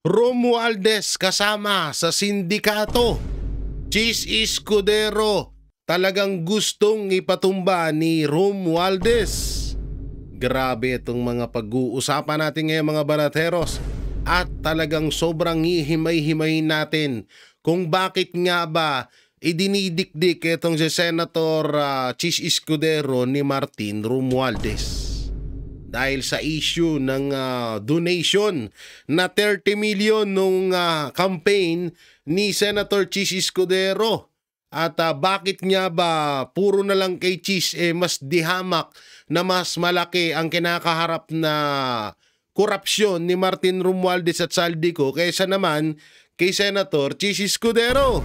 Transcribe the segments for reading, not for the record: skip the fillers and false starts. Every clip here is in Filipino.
Romualdez kasama sa sindikato. Chis Escudero talagang gustong ipatumba ni Romualdez. Grabe itong mga pag-uusapan natin ngayon mga banateros. At talagang sobrang hihimay-himayin natin kung bakit nga ba idinidikdik itong si Senator Chis Escudero ni Martin Romualdez. Dahil sa issue ng donation na 30 million nung campaign ni Senator Chis Escudero. At bakit nga ba puro na lang kay Chis mas dihamak na mas malaki ang kinakaharap na korupsyon ni Martin Romualdez at Saldico kaysa naman kay Senator Chis Escudero.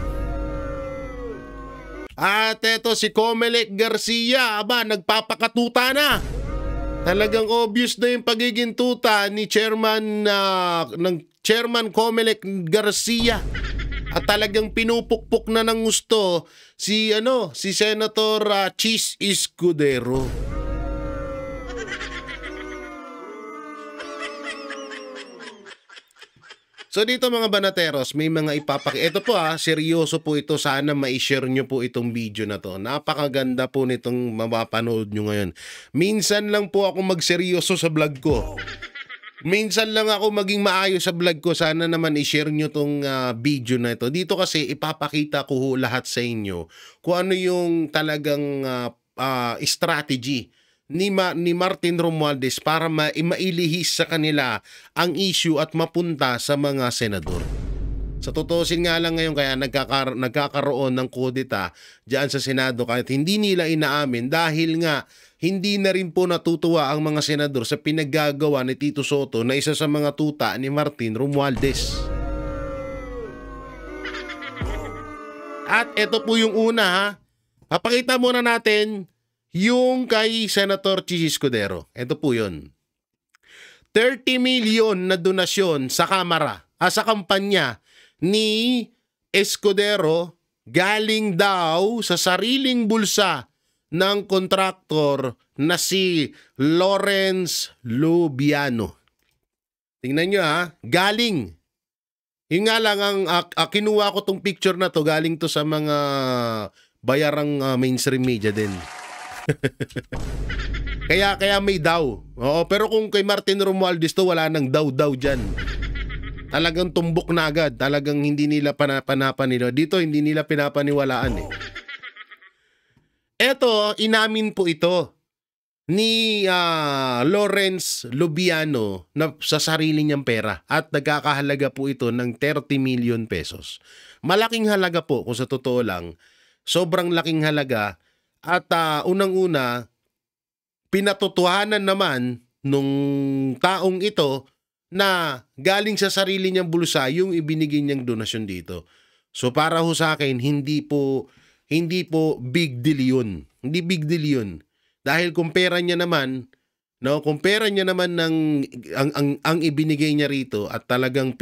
At eto si Comelec Garcia, nagpapakatuta na. Talagang obvious na yung pagiging tuta ni Chairman Comelec Garcia. At talagang pinupukpok na ng gusto si Senator Chis Escudero. So dito mga banateros, may mga ito po seryoso po ito. Sana ma-share nyo po itong video na to. Napakaganda po nitong mapapanood nyo ngayon. Minsan lang po ako magseryoso sa vlog ko. Minsan lang ako maging maayos sa vlog ko. Sana naman i-share nyo tong video na ito. Dito kasi ipapakita ko lahat sa inyo kung ano yung talagang strategy ni Martin Romualdez para mailihis sa kanila ang issue at mapunta sa mga senador. Sa tutusin nga lang ngayon kaya nagkakaroon ng kudeta diyan sa Senado kahit hindi nila inaamin dahil nga hindi na rin po natutuwa ang mga senador sa pinaggagawa ni Tito Soto na isa sa mga tuta ni Martin Romualdez. At ito po yung una Papakita muna natin yung kay Senator Chis Escudero. Ito po yun. 30 million na donasyon sa Kamara, sa kampanya ni Escudero galing daw sa sariling bulsa ng kontraktor na si Lawrence Lubiano. Tingnan nyo galing. Yung nga lang, kinuha ko tong picture na to, galing to sa mga bayarang mainstream media din. Kaya may daw. Oo, pero kung kay Martin Romualdez to, wala nang daw dyan. Talagang tumbok na agad. Talagang hindi nila panapanilo. Dito hindi nila pinapaniwalaan Eto, inamin po ito ni Lawrence Lubiano na sa sarili niyang pera at nagkakahalaga po ito ng 30 million pesos. Malaking halaga po kung sa totoo lang. Sobrang laking halaga. At unang-una, pinatotohanan naman nung taong ito na galing sa sarili niyang bulsa yung ibinigay niyang donasyon dito. So para ho sa akin, hindi po big deal yun. Hindi big deal yun. Dahil kung pera niya naman ng ang ibinigay niya rito at talagang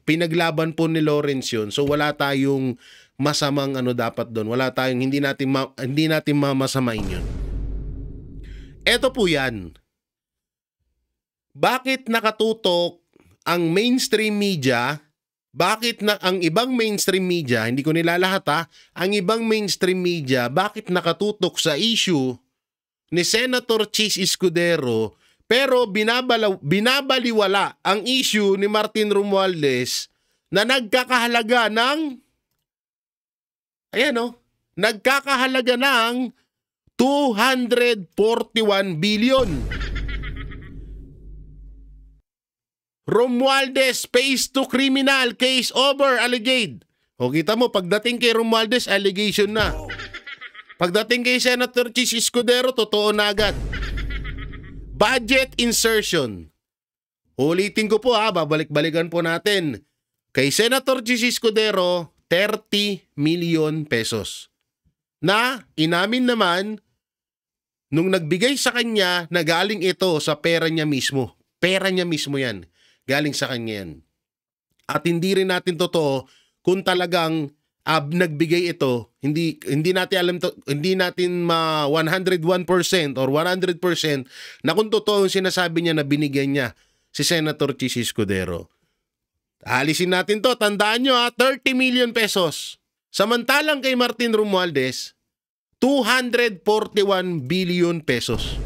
pinaglaban po ni Lawrence yun. So wala tayong masamang dapat doon. Wala tayong hindi natin mamasamain yun. Eto po yan. Bakit nakatutok ang mainstream media? Bakit ang ibang mainstream media, hindi ko nilalahat ang ibang mainstream media, bakit nakatutok sa issue ni Senator Chis Escudero pero binabaliwala ang issue ni Martin Romualdez na nagkakahalaga ng nagkakahalaga ng 241 billion. Romualdez pays to criminal, case over, alleged. O kita mo, pagdating kay Romualdez, allegation na. Pagdating kay Senator Chis Escudero, totoo na agad. Budget insertion. Ulitin ko po babalik-balikan po natin. Kay Senator Chis Escudero, 30 million pesos. Na inamin naman nung nagbigay sa kanya na galing ito sa pera niya mismo. Pera niya mismo yan. Galing sa kanya yan. At hindi rin natin totoo kung talagang nagbigay ito. Hindi natin alam to, hindi natin 101% or 100% na kung totoo yung sinasabi niya na binigyan niya si Senator Chis Escudero. Alisin natin to, tandaan nyo 30 million pesos. Samantalang kay Martin Romualdez, 241 billion pesos.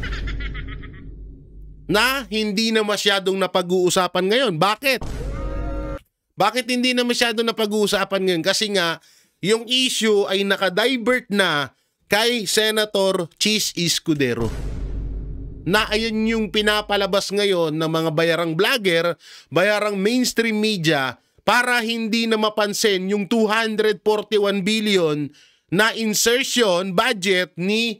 Na hindi na masyadong napag-uusapan ngayon. Bakit? Bakit hindi na masyadong napag-uusapan ngayon? Kasi nga, yung issue ay nakadivert na kay Senator Chis Escudero. Na ayun yung pinapalabas ngayon ng mga bayarang vlogger, bayarang mainstream media para hindi na mapansin yung 241 billion na insertion budget ni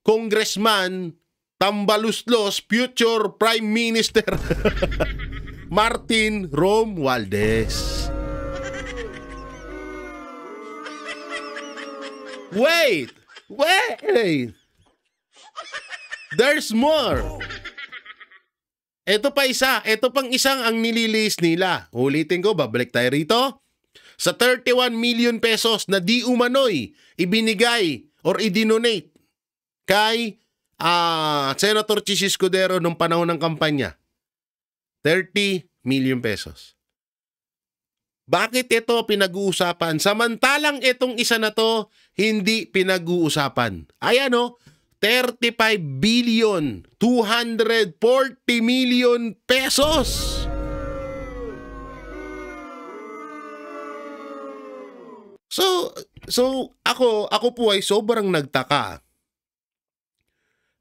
Congressman Tambaluslos, future Prime Minister Martin Romualdez. Wait! There's more. Ito pa isa. Ito pang isang ang nililis nila. Ulitin ko, babalik tayo rito. Sa 31 million pesos na di umano'y ibinigay or idinonate kay Senator Chis Escudero nung panahon ng kampanya. 30 million pesos. Bakit ito pinag-uusapan? Samantalang itong isa na to, hindi pinag-uusapan. Ayan o, 35 billion, 240 million pesos. So ako po ay sobrang nagtaka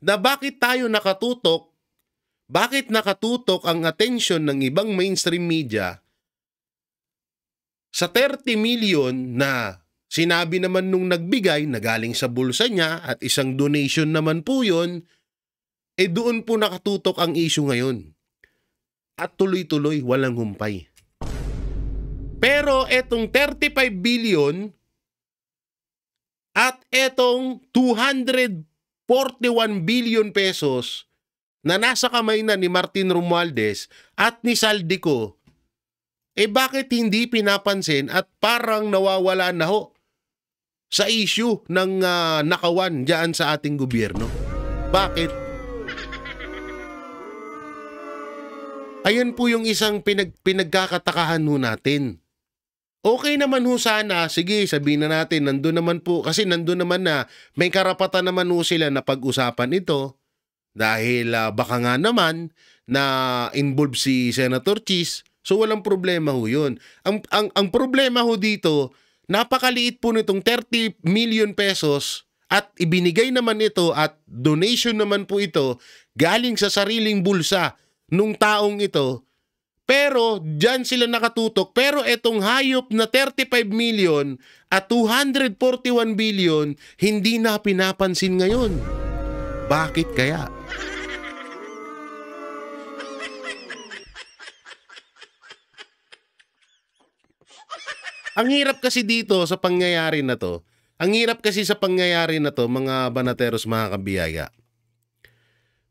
na bakit tayo nakatutok, bakit nakatutok ang atensyon ng ibang mainstream media sa 30 million na sinabi naman nung nagbigay na galing sa bulsa niya at isang donation naman po yun, doon po nakatutok ang issue ngayon. At tuloy-tuloy, walang humpay. Pero etong 35 billion at etong 241 billion pesos na nasa kamay na ni Martin Romualdez at ni Saldico, bakit hindi pinapansin at parang nawawala na ho sa issue ng nakawan dyan sa ating gobyerno? Bakit? Ayun po yung isang pinagkakatakahan ho natin. Okay naman ho sana, sige sabihin na natin, nandun naman po, kasi nandun naman na may karapatan naman ho sila na pag-usapan ito dahil baka nga naman na involved si Senator Chis, so walang problema ho yun. Ang problema ho dito, napakaliit po nitong 30 million pesos at ibinigay naman ito at donation naman po ito galing sa sariling bulsa nung taong ito. Pero dyan sila nakatutok. Pero etong hayop na 35 million at 241 billion hindi na pinapansin ngayon. Bakit kaya? Ang hirap kasi dito sa pangyayari na to. Ang hirap kasi sa pangyayari na to, mga banateros, mga kabiyaya.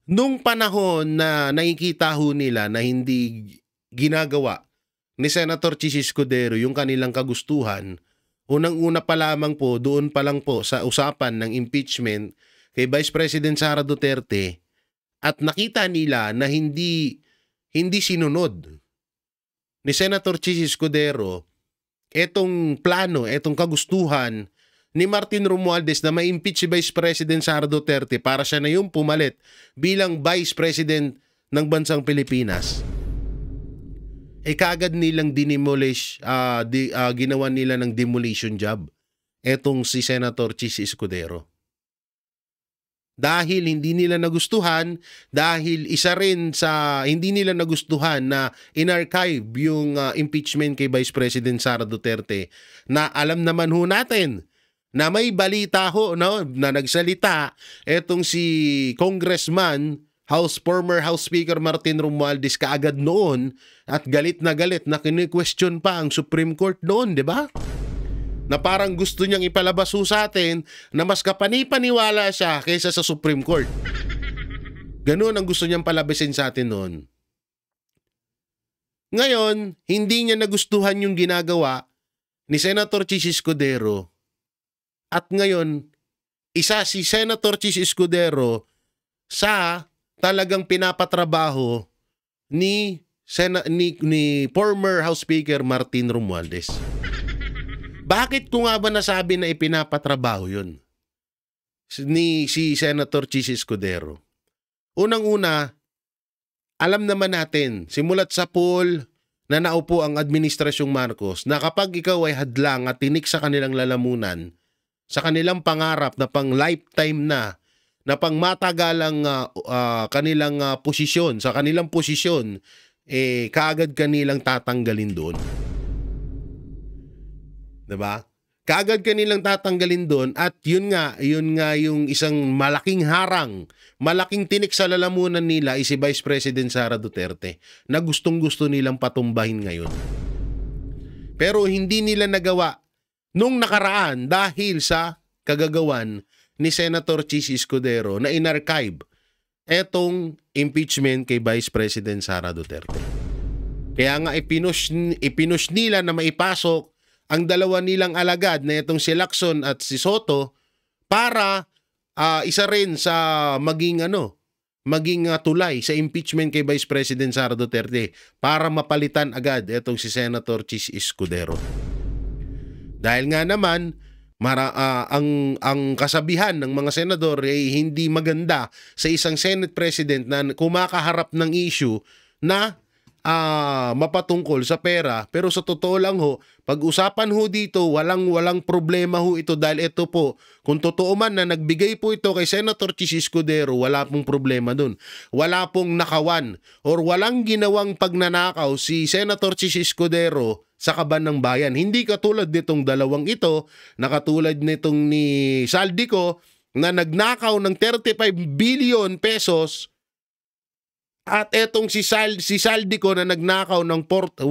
Nung panahon na nakikita ho nila na hindi ginagawa ni Senator Chis Escudero yung kanilang kagustuhan, unang-una pa lamang po, doon pa lang po sa usapan ng impeachment kay Vice President Sara Duterte, at nakita nila na hindi sinunod ni Senator Chis Escudero etong plano, etong kagustuhan ni Martin Romualdez na ma-impeach si Vice President Sara Duterte para siya na yung pumalit bilang Vice President ng bansang Pilipinas. Kaagad nilang dinimolish, ginawa nila ng demolition job etong si Senator Chis Escudero. Dahil hindi nila nagustuhan, dahil isa rin sa hindi nila nagustuhan na in-archive yung impeachment kay Vice President Sara Duterte, na alam naman ho natin na may balita ho, no, na nagsalita etong si Congressman former House Speaker Martin Romualdez kaagad noon at galit na kini-question pa ang Supreme Court noon, di ba? Na parang gusto niyang ipalabas ho sa atin na mas kapanipaniwala siya kaysa sa Supreme Court. Ganun ang gusto niyang palabasin sa atin noon. Ngayon, hindi niya nagustuhan yung ginagawa ni Senator Chis Escudero. At ngayon, isa si Senator Chis Escudero sa talagang pinapatrabaho ni ni former House Speaker Martin Romualdez. Bakit ko nga ba nasabi na ipinapatrabaho yun? Si Senator Chis Escudero. Unang-una, alam naman natin, simulat sa pool na naupo ang Administrasyong Marcos, na kapag ikaw ay hadlang at tinik sa kanilang lalamunan, sa kanilang pangarap na pang lifetime na pang matagalang kanilang posisyon, sa kanilang posisyon, kaagad kanilang tatanggalin doon. Diba? Kaagad kanilang tatanggalin doon at yun nga yung isang malaking harang, malaking tinik sa lalamunan nila ay si Vice President Sara Duterte na gustong-gusto nilang patumbahin ngayon. Pero hindi nila nagawa nung nakaraan dahil sa kagagawan ni Senator Chis Escudero na inarchive etong impeachment kay Vice President Sara Duterte. Kaya nga ipinush nila na maipasok ang dalawa nilang alagad na itong si Lacson at si Soto para isa rin sa maging tulay sa impeachment kay Vice President Sara Duterte para mapalitan agad itong si Senator Chis Escudero. Dahil nga naman ang kasabihan ng mga senador ay hindi maganda sa isang Senate President na kumakaharap ng issue na mapatungkol sa pera, pero sa totoo lang ho, pag-usapan ho dito, walang problema ho ito dahil ito po, kung totoo man na nagbigay po ito kay Senator Chis Escudero, wala pong problema dun. Wala pong nakawan or walang ginawang pagnanakaw si Senator Chis Escudero sa kaban ng bayan. Hindi katulad nitong dalawang ito, na katulad nitong ni Saldico na nagnakaw ng 35 billion pesos. At etong si Saldico na nagnakaw ng 241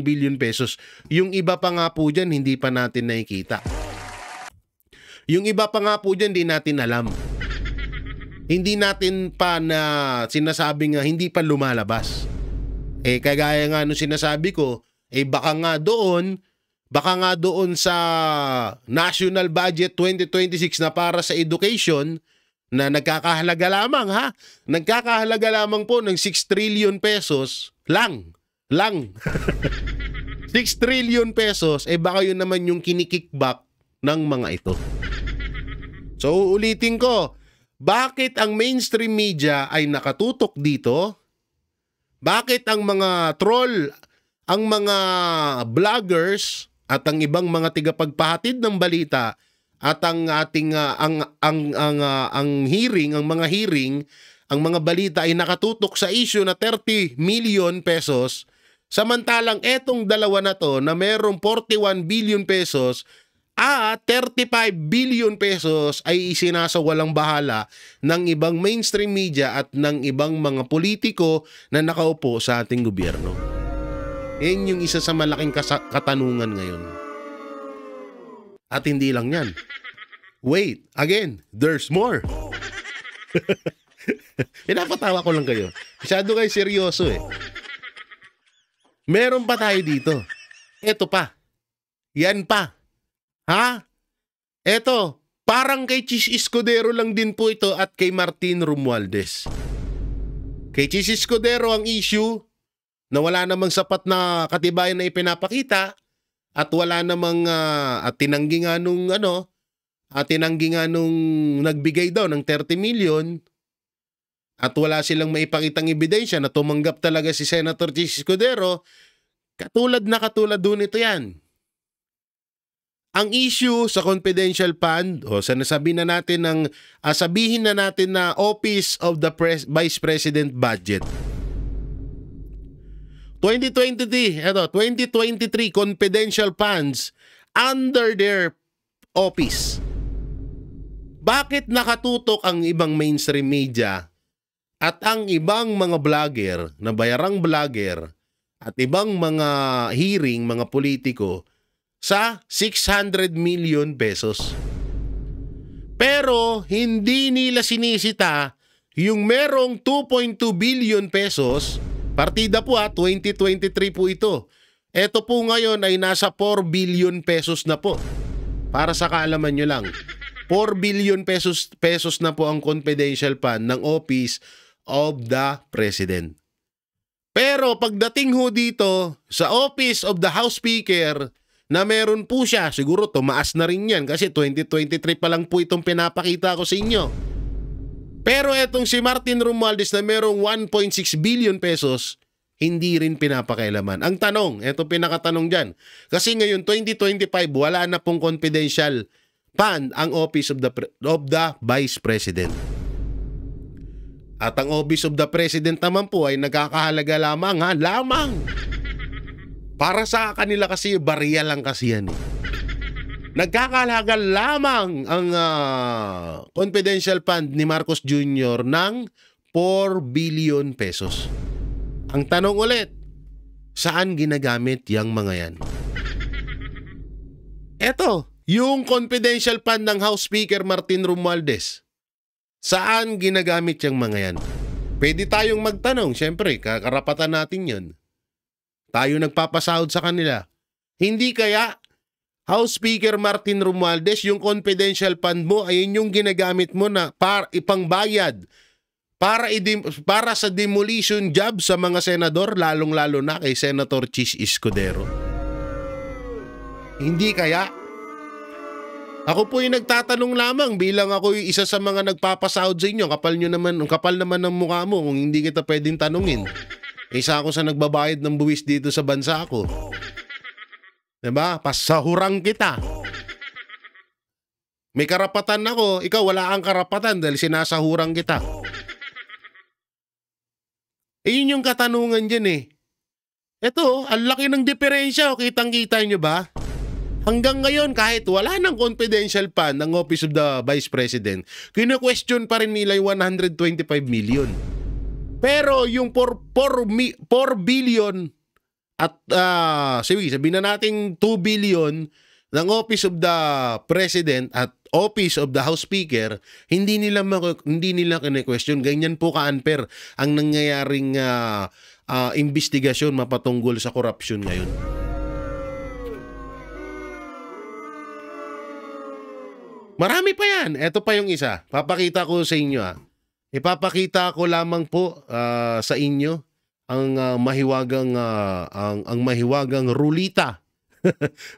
billion pesos. Yung iba pa nga po dyan, hindi pa natin nakikita. Yung iba pa nga po dyan, hindi natin alam. Hindi natin pa na sinasabi nga, hindi pa lumalabas. Kagaya nga nung sinasabi ko, baka nga doon sa National Budget 2026 na para sa education, na nagkakahalaga lamang nagkakahalaga lamang po ng 6 trillion pesos lang 6 trillion pesos, baka yun naman yung kinikickback ng mga ito. So ulitin ko, bakit ang mainstream media ay nakatutok dito? Bakit ang mga troll, ang mga vloggers at ang ibang mga tigapagpahatid ng balita at ang ating mga hearing, ang mga balita ay nakatutok sa issue na 30 million pesos, samantalang etong dalawa na to na merong 41 billion pesos at 35 billion pesos ay isinasawalang bahala ng ibang mainstream media at ng ibang mga politiko na nakaupo sa ating gobyerno. Yan yung isa sa malaking katanungan ngayon. At hindi lang yan. Wait, again, there's more. Pinapatawa ko lang kayo. Masyado kayo seryoso Meron pa tayo dito. Eto pa. Yan pa. Eto, parang kay Chis Escudero lang din po ito at kay Martin Romualdez. Kay Chis Escudero ang issue na wala namang sapat na katibayan na ipinapakita at wala namang at tinanggi nga nung nagbigay daw ng 30 million at wala silang maipakitang ebidensya na tumanggap talaga si Senator Chis Escudero. Katulad doon ito yan. Ang issue sa confidential fund o sabihin na natin na Office of the Vice President Budget. 2023 confidential funds under their office. Bakit nakatutok ang ibang mainstream media at ang ibang mga vlogger na bayarang vlogger at ibang mga hearing, mga politiko sa 600 million pesos? Pero hindi nila sinisita yung merong 2.2 billion pesos. Partida po 2023 po ito. Ito po ngayon ay nasa 4 billion pesos na po. Para sa kaalaman nyo lang. 4 billion pesos na po ang confidential fund ng Office of the President. Pero pagdating ho dito sa Office of the House Speaker, na meron po siya, siguro tumaas na rin yan kasi 2023 pa lang po itong pinapakita ko sa inyo. Pero etong si Martin Romualdez na merong 1.6 billion pesos, hindi rin pinapakailaman. Ang tanong, eto pinakatanong dyan, kasi ngayon 2025 wala na pong confidential fund ang Office of the Vice President. At ang Office of the President naman po ay nagkakahalaga lamang lamang. Para sa kanila kasi barya lang kasi yan eh. Nagkakahalaga lamang ang confidential fund ni Marcos Jr. ng 4 billion pesos. Ang tanong ulit, saan ginagamit yung mga yan? Eto, yung confidential fund ng House Speaker Martin Romualdez. Saan ginagamit yung mga yan? Pwede tayong magtanong, syempre, karapatan natin yun. Tayo nagpapasahod sa kanila. Hindi kaya, House Speaker Martin Romualdez, yung confidential fund mo, ayun yung ginagamit mo na para ipangbayad, para sa demolition job sa mga senador, lalong-lalo na kay Senator Chis Escudero. Hindi kaya? Ako po yung nagtatanong lamang bilang ako yung isa sa mga nagpapasahod sa inyo. Kapal naman ng mukha mo kung hindi kita pwedeng tanungin. Isa ako sa nagbabayad ng buwis dito sa bansa ko. Diba? Pasahurang kita. May karapatan ako, ikaw wala kang karapatan dahil sinasahurang kita. Yun yung katanungan dyan eh. Ito, ang laki ng diferensya. Kitang-kita nyo ba? Hanggang ngayon, kahit wala ng confidential fund ng Office of the Vice President, kino-question pa rin nila yung 125 million. Pero yung 4 billion at sabihin na natin 2 billion ng Office of the President at Office of the House Speaker, hindi nila kine-question. Ganyan po ka-unfair ang nangyayaring investigasyon mapatungkol sa korupsyon ngayon. Marami pa yan. Ito pa yung isa. Papakita ko sa inyo. Ipapakita ko lamang po sa inyo ang mahiwagang rulita.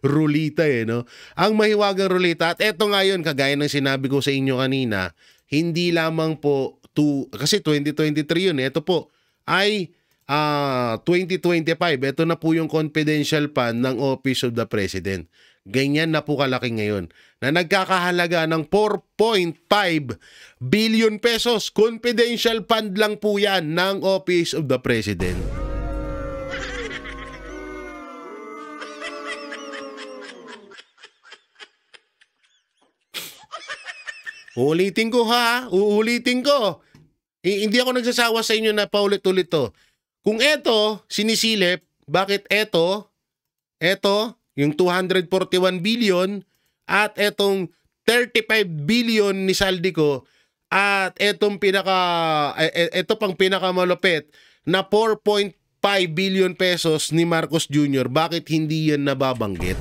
Rulita no? Ang mahiwagang rulita. At eto nga yun, kagaya ng sinabi ko sa inyo kanina, hindi lamang po kasi 2023 yun. Ito po ay 2025. Ito na po yung confidential fund ng Office of the President. Ganyan na po kalaki ngayon na nagkakahalaga ng 4.5 billion pesos. Confidential fund lang po yan ng Office of the President. Uulitin ko uulitin ko. Hindi ako nagsasawa sa inyo na paulit-ulit to. Kung eto, sinisilip, bakit eto, yung 241 billion at etong 35 billion ni Saldico at etong ito pang pinakamalupit na 4.5 billion pesos ni Marcos Jr. Bakit hindi yan nababanggit?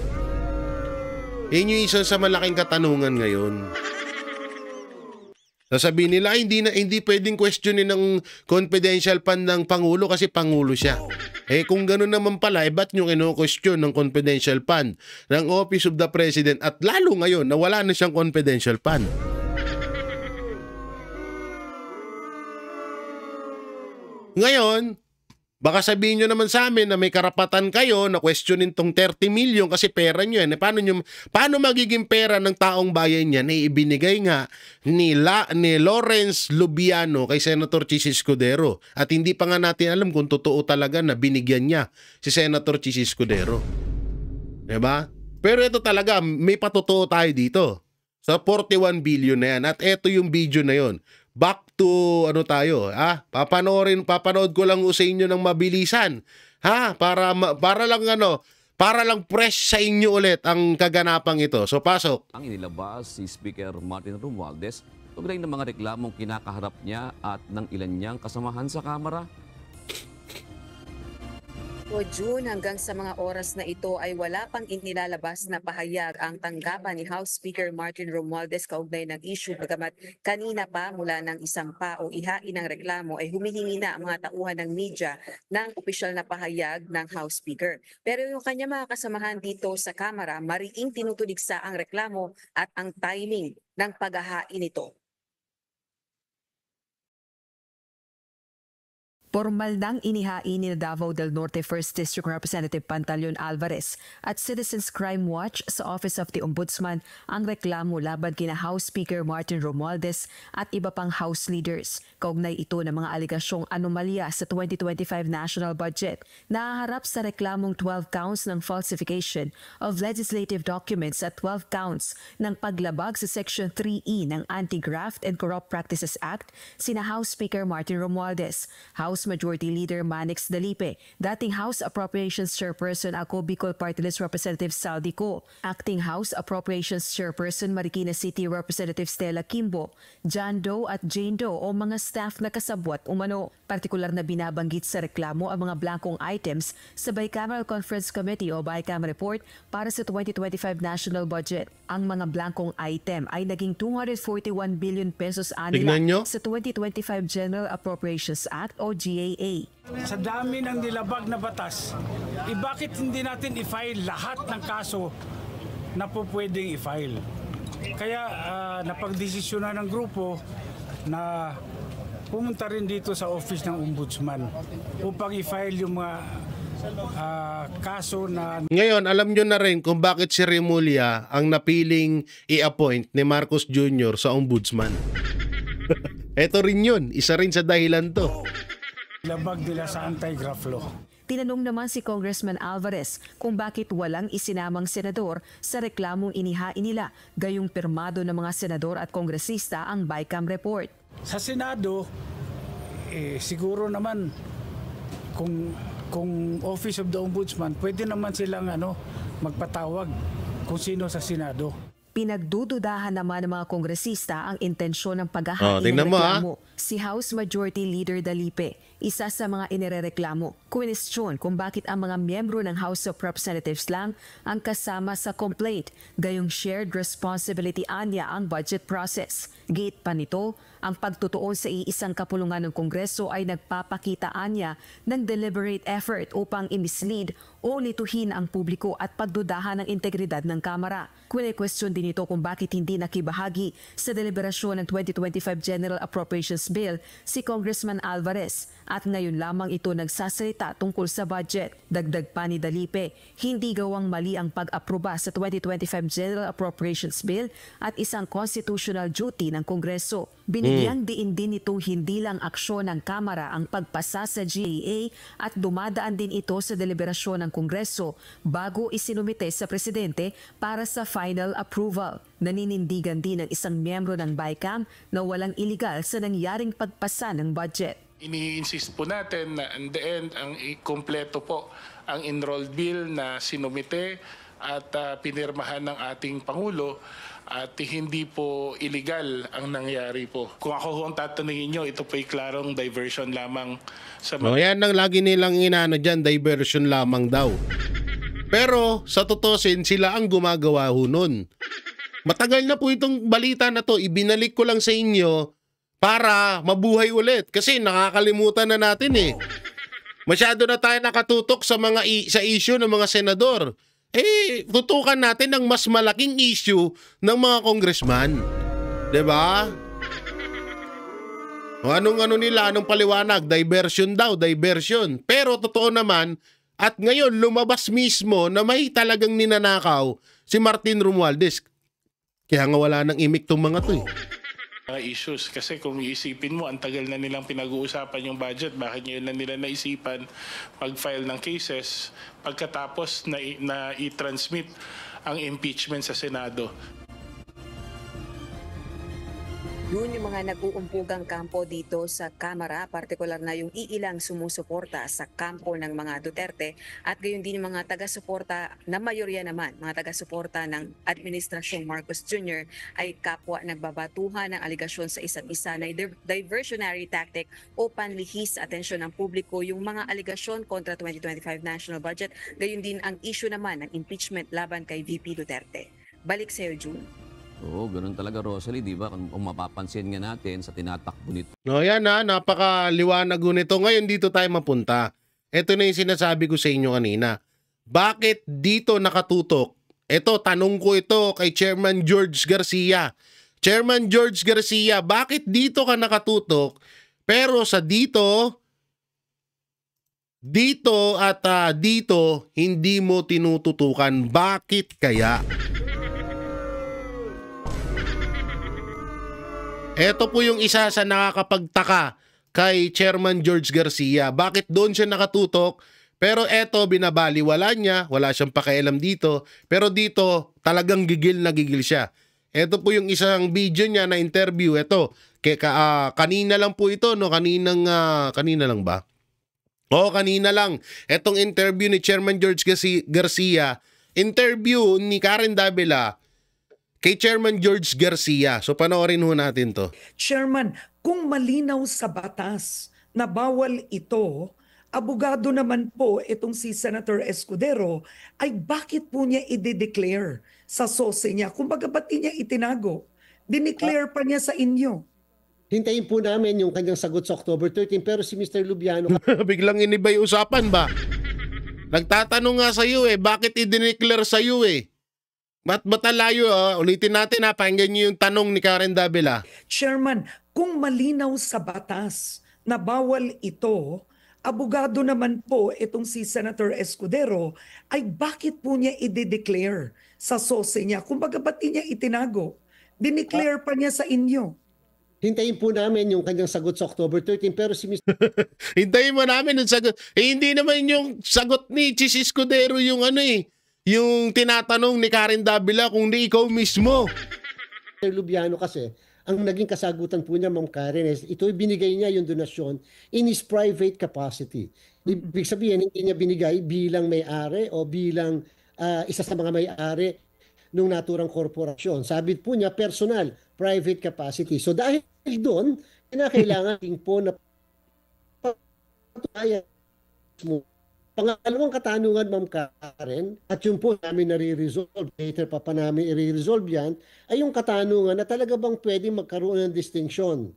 Yan yung isa sa malaking katanungan ngayon. Sasabihin nila, hindi pwedeng questionin ng confidential fund ng Pangulo kasi Pangulo siya. Kung gano'n naman pala, ba't nyo kino-question ng confidential fund ng Office of the President at lalo ngayon na wala na siyang confidential fund? Ngayon, baka sabihin nyo naman sa amin na may karapatan kayo na questionin tong 30 million kasi pera nyo yan. Paano magiging pera ng taong bayan yan? Ibinigay nga ni Lawrence Lubiano kay Senator Chis Escudero. At hindi pa nga natin alam kung totoo talaga na binigyan niya si Senator Chis Escudero. Diba? Pero ito talaga, may patotoo tayo dito. Sa 41 billion na yan. At ito yung video na yon. Back to tayo, papanood ko lang sa inyo ng mabilisan, para lang fresh sa inyo ulit ang kaganapang ito. So pasok. Ang inilabas si Speaker Martin Romualdez tuloy ng mga reklamong kinakaharap niya at ng ilan niyang kasamahan sa Kamara. O June, hanggang sa mga oras na ito ay wala pang inilalabas na pahayag ang tanggapan ni House Speaker Martin Romualdez kaugnay ng issue, bagamat kanina pa mula ng isang pa o ihain ng reklamo ay humihingi na ang mga tauhan ng media ng opisyal na pahayag ng House Speaker. Pero yung kanya mga kasamahan dito sa Kamara, mariing tinutuligsa ang reklamo at ang timing ng paghahain nito. Formal nang inihain ni Davao del Norte 1st District Representative Pantaleon Alvarez at Citizens Crime Watch sa Office of the Ombudsman ang reklamo laban kina House Speaker Martin Romualdez at iba pang House leaders. Kaugnay ito ng mga aligasyong anomalya sa 2025 national budget. Nahaharap sa reklamong 12 counts ng falsification of legislative documents at 12 counts ng paglabag sa Section 3E ng Anti-Graft and Corrupt Practices Act sina House Speaker Martin Romualdez, House Majority Leader Manix Dalipe, dating House Appropriations Chairperson ako Bicol Party List Representative Saldi Co, Acting House Appropriations Chairperson Marikina City Representative Stella Kimbo, John Doe at Jane Doe o mga staff na kasabwat umano. Partikular na binabanggit sa reklamo ang mga blankong items sa Bicameral Conference Committee o BICAM report para sa 2025 national budget. Ang mga blankong item ay naging 241 billion pesos anila sa 2025 General Appropriations Act o GAA. Sa dami ng nilabag na batas, bakit hindi natin i-file lahat ng kaso na po pwedeng i-file? Kaya napagdesisyonan ng grupo na pumunta rin dito sa office ng Ombudsman upang i-file yung mga kaso na... Ngayon, alam nyo na rin kung bakit si Remulla ang napiling i-appoint ni Marcos Jr. sa Ombudsman. Ito rin yun. Isa rin sa dahilan to. Labag nila sa anti-graft law. Tinanong naman si Congressman Alvarez kung bakit walang isinamang senador sa reklamong inihain nila, gayong pirmado ng mga senador at kongresista ang BICAM report. Sa Senado, siguro naman kung Office of the Ombudsman, pwede naman silang magpatawag kung sino sa Senado. Pinagdududahan naman ng mga kongresista ang intensyon ng paghahain ng reklamo. Si House Majority Leader Dalipe, isa sa mga inirereklamo, kwestiyon kung bakit ang mga miyembro ng House of Representatives lang ang kasama sa complaint, gayong shared responsibility anya ang budget process. Gate pa nito, ang pagtutuon sa iisang kapulungan ng Kongreso ay nagpapakita anya ng deliberate effort upang i-mislead o lituhin ang publiko at pagdudahan ng integridad ng Kamara. Kwestiyon din ito kung bakit hindi nakibahagi sa deliberasyon ng 2025 General Appropriations Bill si Congressman Alvarez at ngayon lamang ito nagsasalita tungkol sa budget. Dagdag pa ni Dalipe, hindi gawang mali ang pag-aproba sa 2025 General Appropriations Bill at isang constitutional duty ng Kongreso. Binigyang diin din itong hindi lang aksyon ng Kamara ang pagpasa sa GAA at dumadaan din ito sa deliberasyon ng Kongreso bago isinumite sa Presidente para sa final approval. Naninindigan din ng isang miyembro ng BICAM na walang iligal sa nangyaring pagpasa ng budget. Ini-insist po natin na in the end, ang kompleto po ang enrolled bill na sinumite at pinirmahan ng ating Pangulo at hindi po illegal ang nangyari po. Kung ako ho ang tatanungin nyo, ito po'y klarong diversion lamang sa... Yan ang lagi nilang inano dyan, diversion lamang daw. Pero sa tutusin, sila ang gumagawa ho nun. Matagal na po itong balita na to, ibinalik ko lang sa inyo para mabuhay ulit kasi nakakalimutan na natin eh. Masyado na tayo nakatutok sa mga sa issue ng mga senador. Tutukan natin ang mas malaking issue ng mga congressman. 'Di ba? Anong nila, anong paliwanag? Diversion daw, diversion. Pero totoo naman, at ngayon lumabas mismo na may talagang ninanakaw si Martin Romualdez. Kaya nga wala nang imik tong mga to eh. Issues. Kasi kung iisipin mo, ang tagal na nilang pinag-uusapan yung budget, bakit ngayon na nila naisipan mag-file ng cases pagkatapos na i-transmit ang impeachment sa Senado. Yun yung mga nag-uumpugang kampo dito sa Kamara, partikular na yung iilang sumusuporta sa kampo ng mga Duterte at gayon din yung mga taga-suporta na mayorya naman, mga taga-suporta ng Administrasyong Marcos Jr. ay kapwa nagbabatuhan ng aligasyon sa isa't isa na diversionary tactic o panlihis sa atensyon ng publiko yung mga aligasyon kontra 2025 national budget, gayon din ang issue naman ng impeachment laban kay VP Duterte. Balik sa'yo, June. Oo, ganun talaga, Rosalie, di ba? Kung mapapansin nga natin sa tinatakbo nito. No, yan na, napakaliwanag nito. Ngayon dito tayo mapunta. Ito na yung sinasabi ko sa inyo kanina. Bakit dito nakatutok? Ito, tanong ko ito kay Chairman George Garcia. Chairman George Garcia, bakit dito ka nakatutok? Pero sa dito at dito, hindi mo tinututukan. Bakit kaya? Ito po yung isa sa nakakapagtaka kay Chairman George Garcia. Bakit doon siya nakatutok? Pero eto, binabaliwala niya. Wala siyang pakialam dito. Pero dito, talagang gigil na gigil siya. Ito po yung isang video niya na interview. Ito, kanina lang po ito, no? Kanina lang ba? Oo, kanina lang. Etong interview ni Chairman George Garcia, interview ni Karen Davila kay Chairman George Garcia. So panoorin ho natin to. Chairman, kung malinaw sa batas na bawal ito, abogado naman po itong si Senator Escudero, ay bakit po niya i-declare sa SOSE niya? Kumbaga ba't niya itinago? Dineclare pa niya sa inyo. Hintayin po namin yung kanyang sagot sa October 13, pero si Mr. Lubiano... Biglang iniba yung usapan ba? Nagtatanong nga sa iyo bakit i-declare sa iyo Ba't matalayo? Ulitin natin pakinggan niyo yung tanong ni Karen Davila. Chairman, kung malinaw sa batas na bawal ito, abogado naman po itong si Senator Escudero, ay bakit po niya i-declare sa SOSE niya? Kumbaga ba't niya itinago? Dineclare pa niya sa inyo. Hintayin po namin yung kanyang sagot sa October 13, pero si Mr. Hintayin mo namin yung sagot. Hindi naman yung sagot ni Chis Escudero yung yung tinatanong ni Karen Davila kung di ikaw mismo. Mr. Lubiano kasi, ang naging kasagutan po niya, Ma'am Karen, ito binigay niya yung donasyon in his private capacity. Ibig sabihin, hindi niya binigay bilang may-ari o bilang isa sa mga may-ari ng naturang korporasyon. Sabi po niya, personal, private capacity. So dahil doon, kailangan po na patunayan mo. Pangalawang katanungan, Ma'am Karen, at yun po namin nare-resolve, later pa namin i-resolve yan, ay yung katanungan na talaga bang pwede magkaroon ng distinction.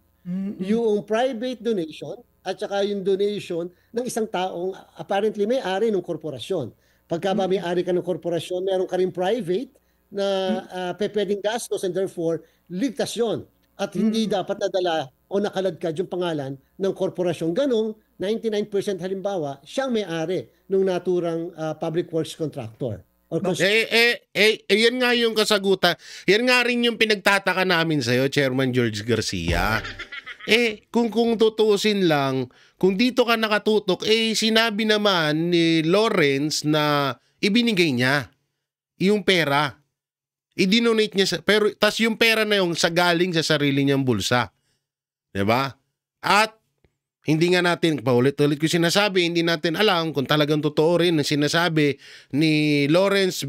Yung private donation at saka yung donation ng isang taong apparently may-ari ng korporasyon. Pagka may-ari ka ng korporasyon, meron ka rin private na pwedeng gastos and therefore ligtas yun. At hindi dapat nadala o nakaladkad yung pangalan ng korporasyon. Ganong 99% halimbawa, siyang may-ari ng naturang public works contractor. Yan nga yung kasagutan. Yan nga rin yung pinagtataka namin sa'yo, Chairman George Garcia. Kung tutuusin lang, kung dito ka nakatutok, sinabi naman ni Lawrence na ibinigay niya yung pera. I-donate niya, pero tas yung pera na yung galing sa sarili niyang bulsa. Diba? At hindi nga natin, paulit-ulit ko sinasabi, hindi natin alam kung talagang totoo rin ang sinasabi ni Lawrence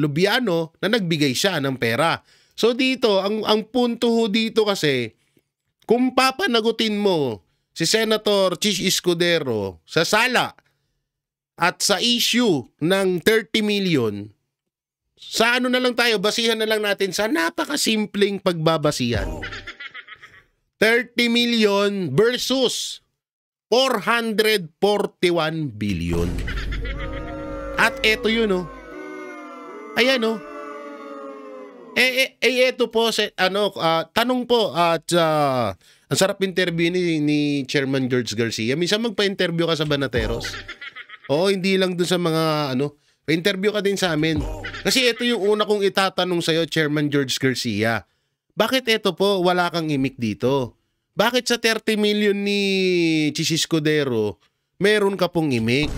Lubiano na nagbigay siya ng pera. So dito, ang punto ho dito kasi, kung papanagutin mo si Senator Chis Escudero sa sala at sa issue ng 30 million, sa ano na lang tayo, basihan na lang natin sa napakasimpleng pagbabasihan. 30 million versus 441 billion. At eto yun, ayan, eto po, tanong po, at ang sarap interview ni Chairman George Garcia. Minsan magpa-interview ka sa Banateros. Oo, hindi lang dun sa mga, pa-interview ka din sa amin. Kasi ito yung una kong itatanong sa'yo, Chairman George Garcia. Bakit ito po, wala kang imik dito? Bakit sa 30 million ni Chis Escudero, meron ka pong imik?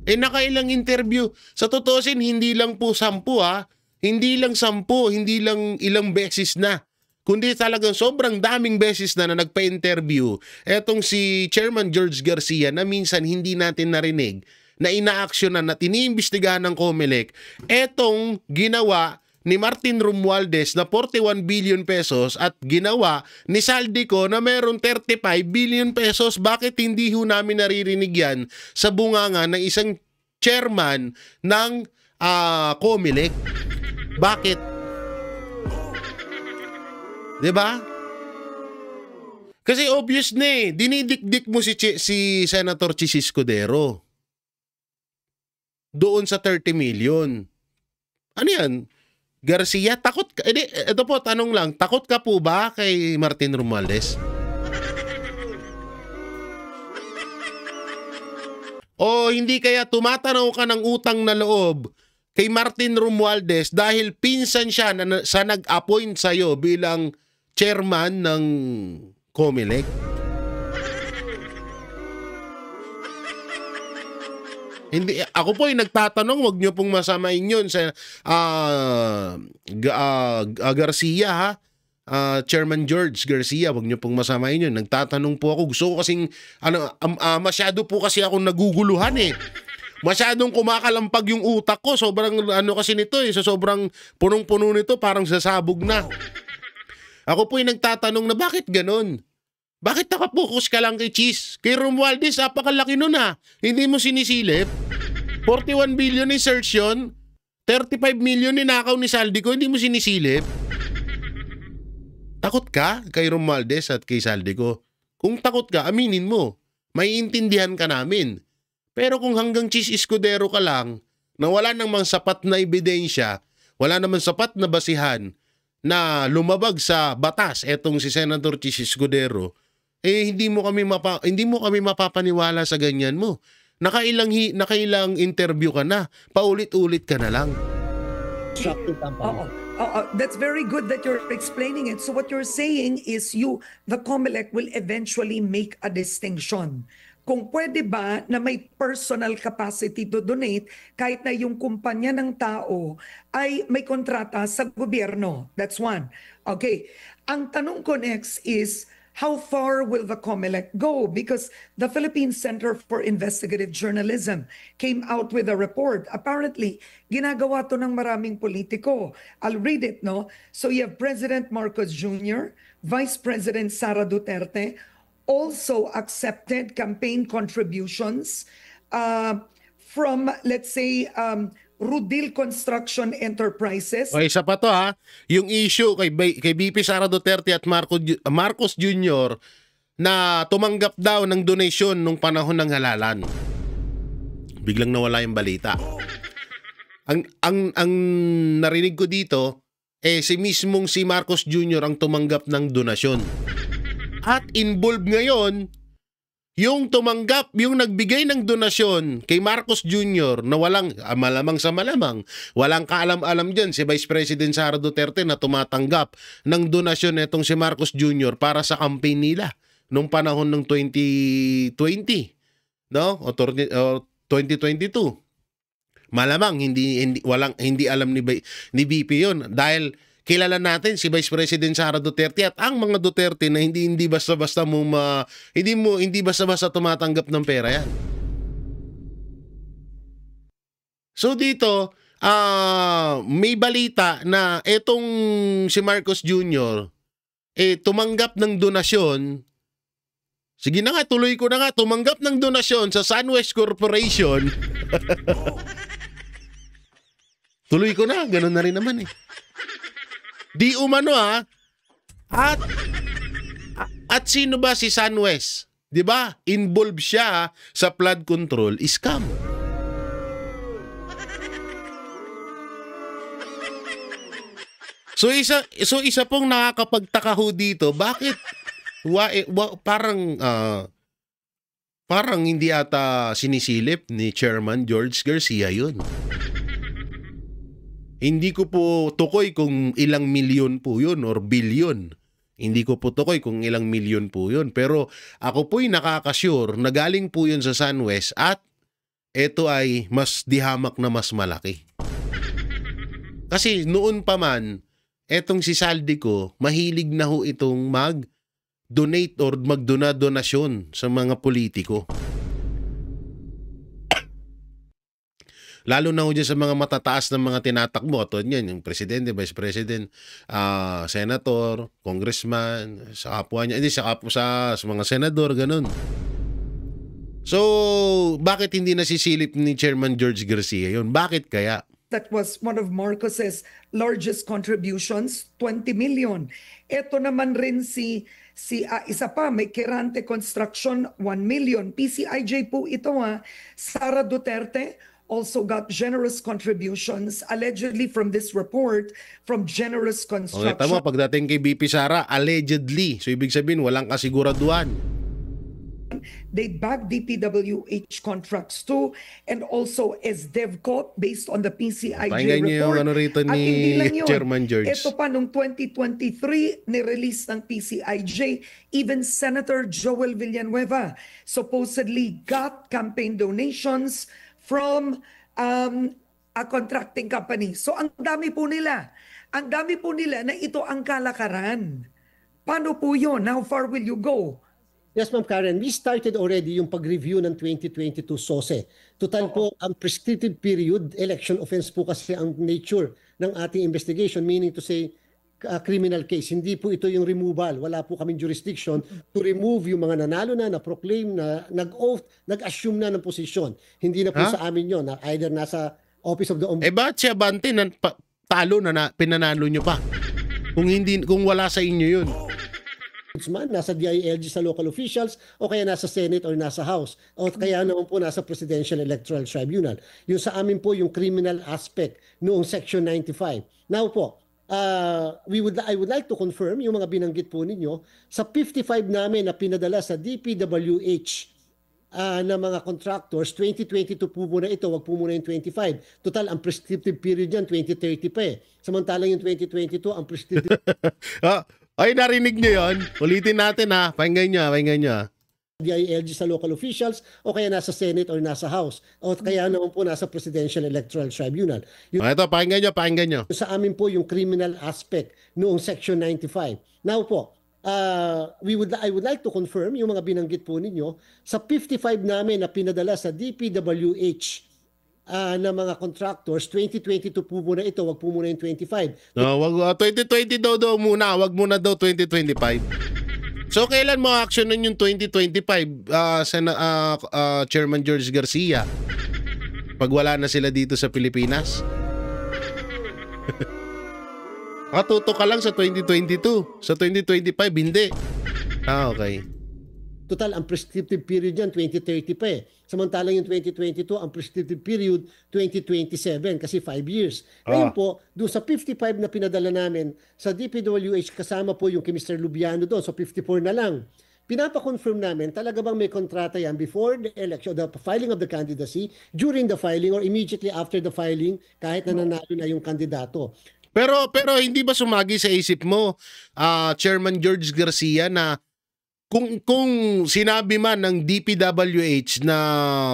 Nakailang interview. Sa totoosin, hindi lang po 10 Hindi lang 10, hindi lang ilang beses na kundi talagang sobrang daming beses na nagpa-interview etong si Chairman George Garcia na minsan hindi natin narinig na inaaksyonan at iniimbestigahan ng COMELEC etong ginawa ni Martin Romualdez na 41 billion pesos at ginawa ni Saldico na meron 35 billion pesos. Bakit hindi ho namin naririnig yan sa bunganga ng isang chairman ng COMELEC? Bakit? Diba? Kasi obvious na dinidikdik mo si Senator Chis Escudero doon sa 30 million. Ano yan? Garcia, takot ka? Ito po, tanong lang, takot ka po ba kay Martin Romualdez? O hindi kaya tumatanaw ka ng utang na loob kay Martin Romualdez dahil pinsan siya sa nag-appoint sa'yo bilang chairman ng COMELEC? Hindi, ako po ay nagtatanong, wag niyo pong masamain yun sa Garcia, ha? Chairman George Garcia, wag niyo pong masamain yun. Nagtatanong po ako. Gusto ko kasing, masyado po kasi akong naguguluhan eh. Masyadong kumakalampag yung utak ko. Sobrang kasi nito eh. So, sobrang punong-puno nito, parang sasabog na. Ako po ay nagtatanong na bakit ganun? Bakit nakapokus ka lang kay Chis? Kay Romualdez, apakalaki nun ha. Hindi mo sinisilip. 41 billion ni search yun. 35 million ninakaw ni Saldico, hindi mo sinisilip. Takot ka kay Romualdez at kay Saldico? Kung takot ka, aminin mo. Maiintindihan ka namin. Pero kung hanggang Chis Escudero ka lang, na wala namang sapat na ebidensya, wala namang sapat na basihan, na lumabag sa batas etong si Senator Chis Escudero, hindi mo kami mapapaniwala sa ganyan mo. Nakailang interview ka na, paulit-ulit ka na lang. That's very good that you're explaining it. So what you're saying is the COMELEC will eventually make a distinction. Kung pwede ba na may personal capacity to donate kahit na yung kumpanya ng tao ay may kontrata sa gobyerno. That's one. Okay. Ang tanong ko next is, how far will the COMELEC go? Because the Philippine Center for Investigative Journalism came out with a report. Apparently, ginagawa to ng maraming politiko. I'll read it, no? So you have President Marcos Jr., Vice President Sara Duterte, also accepted campaign contributions from, let's say, Rudil Construction Enterprises. Okay, isa pa to ha. Yung issue kay BP Sara Duterte at Marcos Jr. na tumanggap daw ng donation nung panahon ng halalan. Biglang nawala yung balita. Ang narinig ko dito, si Marcos Jr. ang tumanggap ng donasyon. At involved ngayon, yung tumanggap, yung nagbigay ng donasyon kay Marcos Jr. na walang, malamang sa malamang, walang kaalam-alam dyan si Vice President Sara Duterte na tumatanggap ng donasyon netong si Marcos Jr. para sa campaign nila nung panahon ng 2020, no? O 2022. Malamang hindi alam ni BP 'yon dahil kilala natin si Vice President Sara Duterte at ang mga Duterte na hindi basta-basta hindi basta-basta tumatanggap ng pera yan. So dito, may balita na etong si Marcos Jr. Tumanggap ng donasyon. Sige na nga, tuloy ko na nga, tumanggap ng donasyon sa SunWest Corporation. Tuloy ko na, ganun na rin naman eh. Di umano ha. At sino ba si SunWest? 'Di ba? Involved siya sa flood control scam. So isa pong nakakapagtaka ho dito, bakit parang hindi ata sinisilip ni Chairman George Garcia 'yun. Hindi ko po tukoy kung ilang milyon po yun or bilyon. Hindi ko po tukoy kung ilang milyon po yun. Pero ako po'y nakakasure na galing po yun sa SunWest at ito ay mas dihamak na mas malaki. Kasi noon pa man, etong si Saldico, mahilig na ho itong mag-donate or magdonasyon sa mga politiko. Lalo na ho dyan sa mga matataas na mga tinatakbo. Ito yan, yung presidente, vice president, senator, congressman, sa kapwa niya, sa mga senador, ganun. So, bakit hindi nasisilip ni Chairman George Garcia yun? Bakit kaya? That was one of Marcos's largest contributions, 20 million. Ito naman rin isa pa, may Kirante Construction, 1 million. PCIJ po ito Sara Duterte also got generous contributions allegedly from this report from Generous Construction. Okay, tama. Pagdating kay BP Sara, allegedly. So, ibig sabihin, walang kasiguraduhan. They back DPWH contracts too, and also SDevCo based on the PCIJ Pakinggan report. niyo yung ano rito At ni hindi lang yun. Chairman George. Ito pa noong 2023, nirelease ng PCIJ, even Senator Joel Villanueva supposedly got campaign donations from a contracting company. So ang dami po nila. Ang dami po nila na ito ang kalakaran. Paano po yun? How far will you go? Yes, Ma'am Karen, we started already yung pag-review ng 2022 SOSE. Total po, ang prescriptive period, election offense po kasi ang nature ng ating investigation, meaning to say, criminal case. Hindi po ito yung removal. Wala po kaming jurisdiction to remove yung mga nanalo na proclaim na, nag-oath, nag-assume na ng posisyon. Hindi na po sa amin yun. Na either nasa Office of the Ombudsman. Bakit si Abante talo na pinanalo nyo pa? Kung wala sa inyo yun. Nasa DILG sa local officials o kaya nasa Senate or nasa House o kaya naman po nasa Presidential Electoral Tribunal. Yung sa amin po yung criminal aspect noong Section 95. Now po, I would like to confirm yung mga binanggit po ninyo sa 55 namin na pinadala sa DPWH na mga contractors, 2022 po muna ito, wag po muna yung 25. Total, ang prescriptive period yan, 2030 pa eh. Samantalang yung 2022, ang prescriptive... Ay, narinig nyo yun? Ulitin natin Pakinggan nyo. DILG sa local officials o kaya nasa Senate or nasa House o kaya naman po nasa Presidential Electoral Tribunal. Ito, pakinggan nyo. Sa amin po yung criminal aspect noong Section 95. Now po, I would like to confirm yung mga binanggit po ninyo sa 55 namin na pinadala sa DPWH na mga contractors, 2022 po muna ito, wag po muna yung 25. 2020 daw muna, wag muna daw 2025. So, kailan mo action nun yung 2025, Chairman George Garcia? Pag wala na sila dito sa Pilipinas? Katuto ka lang sa 2022. Sa 2025, hindi. Okay. Total, ang prescriptive period yan, 2030 pa eh. Samantalang yung 2022, ang prescriptive period, 2027 kasi 5 years. Ngayon po, doon sa 55 na pinadala namin, sa DPWH kasama po yung kay Mr. Lubiano doon, so 54 na lang. Pinapa-confirm namin, talaga bang may kontrata yan before the election, the filing of the candidacy, during the filing, or immediately after the filing, kahit na nanalo na yung kandidato. Pero hindi ba sumagi sa isip mo, Chairman George Garcia, na kung sinabi man ng DPWH na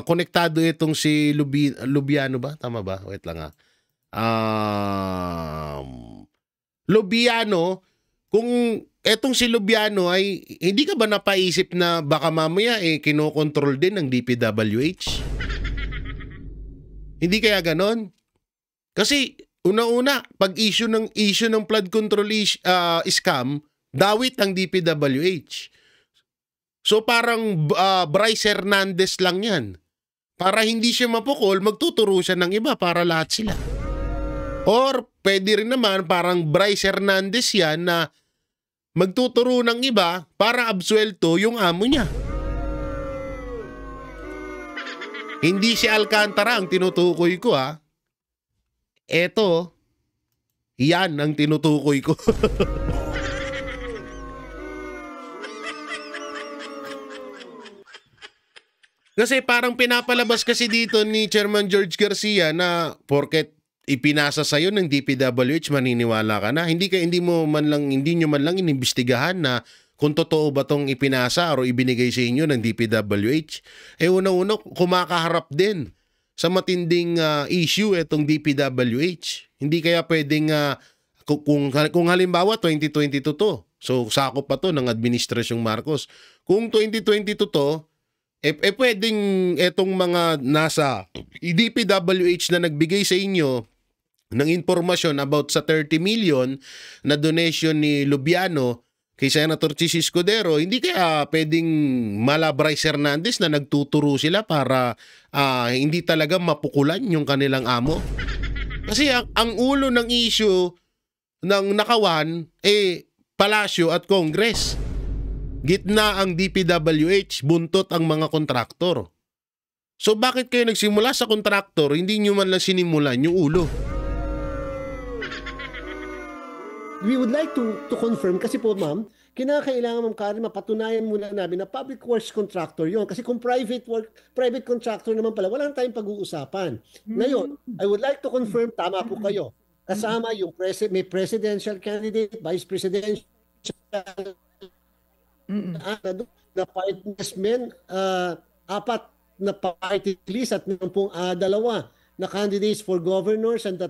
konektado itong si Lubiano ba? Tama ba? Wait lang Lubiano, kung etong si Lubiano ay hindi ka ba napaisip na baka mamaya kinokontrol din ng DPWH? Hindi kaya ganon? Kasi una-una, pag issue ng flood control scam, dawit ang DPWH. So parang Bryce Hernandez lang yan. Para hindi siya mapukol, magtuturo siya ng iba para lahat sila. Or pwede rin naman parang Bryce Hernandez yan na magtuturo ng iba para absuelto yung amo niya. Hindi si Alcantara ang tinutukoy ko Eto, yan ang tinutukoy ko. Kasi parang pinapalabas kasi dito ni Chairman George Garcia na porket ipinasa sa iyo ng DPWH, maniniwala ka na. Hindi nyo man lang inimbestigahan na kung totoo ba tong ipinasa o ibinigay sa inyo ng DPWH. Una-una, kumakaharap din sa matinding issue itong DPWH. Hindi kaya pwedeng Kung halimbawa 2022 to, so sakop pa to ng Administrasyong Marcos. Kung 2022 to, pwedeng etong mga nasa DPWH na nagbigay sa inyo ng impormasyon about sa 30 million na donation ni Lubiano kay Senator Chis Escudero, hindi kaya pwedeng mala Bryce Hernandez na nagtuturo sila para hindi talaga mapukulan yung kanilang amo? Kasi ang ulo ng issue ng nakawan, Palasyo at Congress. Gitna ang DPWH, buntot ang mga kontraktor. So bakit kayo nagsimula sa kontraktor, hindi nyo man lang sinimulan yung ulo? We would like to confirm, kasi po ma'am, kinakailangan ma'am Karen, mapatunayan muna namin na public works contractor yon. Kasi kung private contractor naman pala, wala tayong pag-uusapan. Ngayon, I would like to confirm, tama po kayo. Kasama yung may presidential candidate, vice presidential na party men, 4 na party list at meron pong 2 na candidates for governors and 2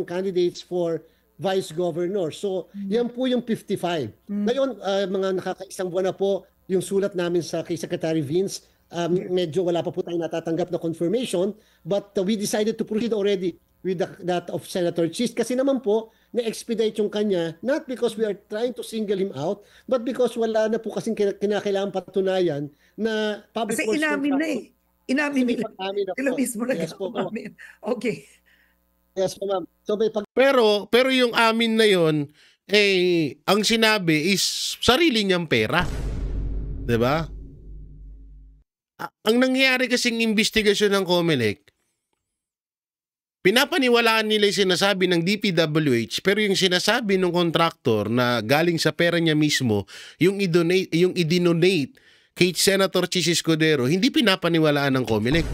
candidates for vice governor. So, yan po yung 55. Ngayon, mga nakakaisang buwan na po yung sulat namin kay Secretary Vince. Medyo wala pa po tayong natatanggap na confirmation, but we decided to proceed already with that of Senator Chis. Kasi naman po, na-expedite yung kanya, not because we are trying to single him out, but because wala na po kasing kinakailangan patunayan na public kasi inamin na eh. Inamin nila. Sila mismo na amin. Okay. Yes po, ma'am. So, pero yung amin na yon, ang sinabi is sarili niyang pera. 'Di ba? Ang nangyayari kasing investigasyon ng COMELEC, pinapaniwalaan nila yung sinasabi ng DPWH, pero yung sinasabi ng contractor na galing sa pera niya mismo, yung i-donate kay Senator Chis Escudero, hindi pinapaniwalaan ng COMELEC.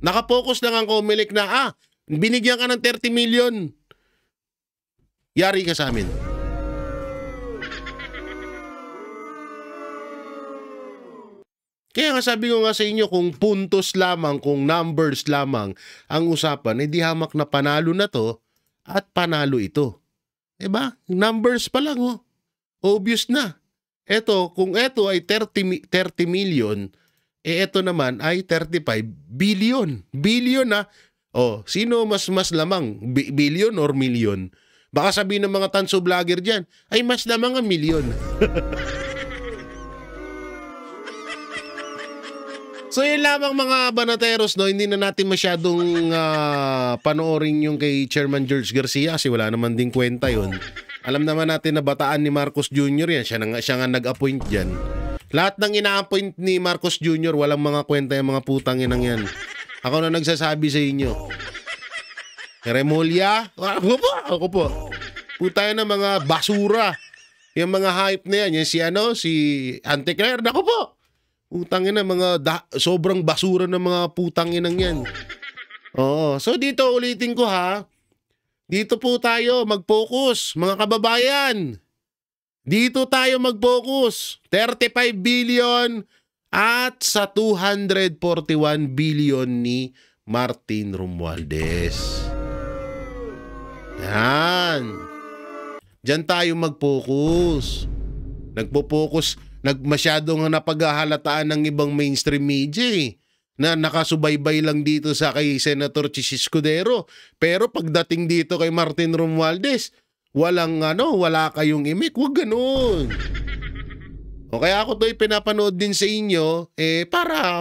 Nakapokus lang ang COMELEC na, binigyan ka ng 30 million. Yari ka sa amin. Kaya nga sabi ko nga sa inyo, kung puntos lamang, kung numbers lamang ang usapan, di hamak na panalo na to at panalo ito. Diba? Numbers pa lang, oh. Obvious na. Kung ito ay 30 million, ito naman ay 35 billion. Billion na. Sino mas lamang? Billion or million? Baka sabihin ng mga tanso vlogger dyan, ay mas lamang ang million. So yun lamang mga banateros, no? Hindi na natin masyadong panoorin yung kay Chairman George Garcia kasi wala naman ding kwenta yun. Alam naman natin na bataan ni Marcos Jr. yan. Siya nga nag-appoint dyan. Lahat ng ina-appoint ni Marcos Jr. walang mga kwenta yung mga putang inang yan. Ako na nagsasabi sa inyo. Remulla? Ako po. Puta yan ng mga basura. Yung mga hype na yan. Yung si Anticlair. Ako po. Putang ina, sobrang basura ng mga putang inang yan. Oo. So dito ulitin ko ha. Dito po tayo mag-focus, mga kababayan. Dito tayo mag-focus. 35 billion at sa 241 billion ni Martin Romualdez. Yan. Diyan tayo mag-focus. Nagpo-focus, masyadong napaghahalataan ng ibang mainstream media na nakasubaybay lang dito sa kay Senator Chis Escudero. Pero pagdating dito kay Martin Romualdez, wala kayong imik. Huwag ganun. O kaya ako to'y pinapanood din sa inyo para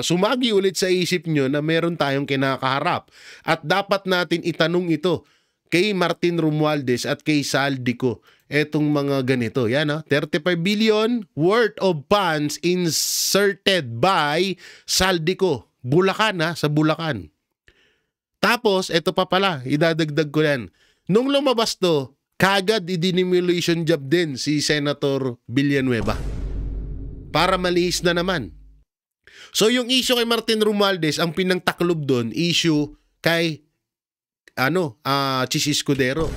sumagi ulit sa isip nyo na meron tayong kinakaharap. At dapat natin itanong ito kay Martin Romualdez at kay Saldico. Etong mga ganito, yan 35 billion worth of funds inserted by Saldico. Bulacan sa Bulacan. Tapos, eto pa pala, idadagdag ko yan. Nung lumabas to, kagad i-demolition job din si Senator Villanueva. Para malihis na naman. So yung issue kay Martin Romualdez, ang pinangtaklob doon, issue kay Chis Escudero.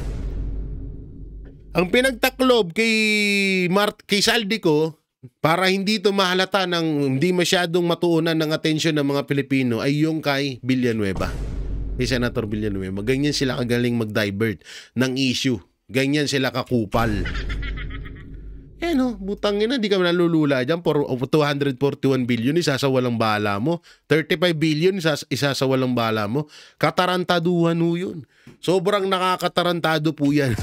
Ang pinagtaklob kay Saldico, para hindi to mahalata hindi masyadong matuunan ng atensyon ng mga Pilipino, ay yung kay Villanueva. ni Senator Villanueva. Ganyan sila kagaling mag-divert ng issue. Ganyan sila kakupal. No, butang ina, di ka nalulula dyan. 241 billion, isasawalang bala mo. 35 billion, isasawalang bala mo. Katarantaduhan ho yun. Sobrang nakakatarantado po yan.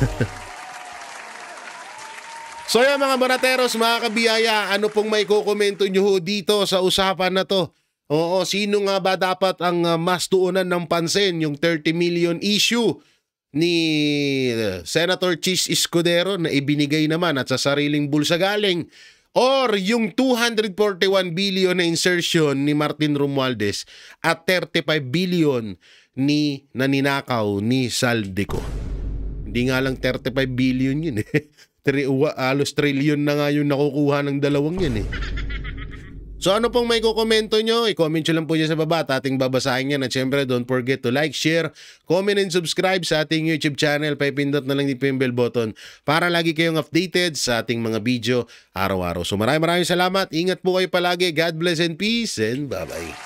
So yan mga barateros, mga kabiyaya, ano pong may kukomento nyo dito sa usapan na to? Oo, sino nga ba dapat ang mas tuunan ng pansin? Yung 30 million issue ni Senator Chis Escudero na ibinigay naman at sa sariling bulsa galing, or yung 241 billion na insertion ni Martin Romualdez at 35 billion ni naninakaw ni Saldico. Hindi nga lang 35 billion yun eh. Alos trillion na nga yung nakukuha ng dalawang yan eh. So ano pong may kukomento nyo? I-comment nyo lang po dyan sa baba at ating babasahin yan. At syempre, don't forget to like, share, comment, and subscribe sa ating YouTube channel. Paipindot na lang din po yung bell button para lagi kayong updated sa ating mga video araw-araw. So maraming salamat. Ingat po kayo palagi. God bless and peace and bye-bye.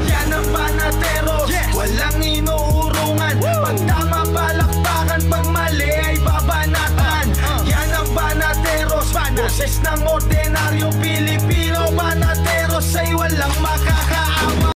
Yan ang Banateros, walang inuurungan. Pag tama palakpakan, pag mali ay babanatan. Yan ang Banateros, boses ng ordinaryong Pilipino.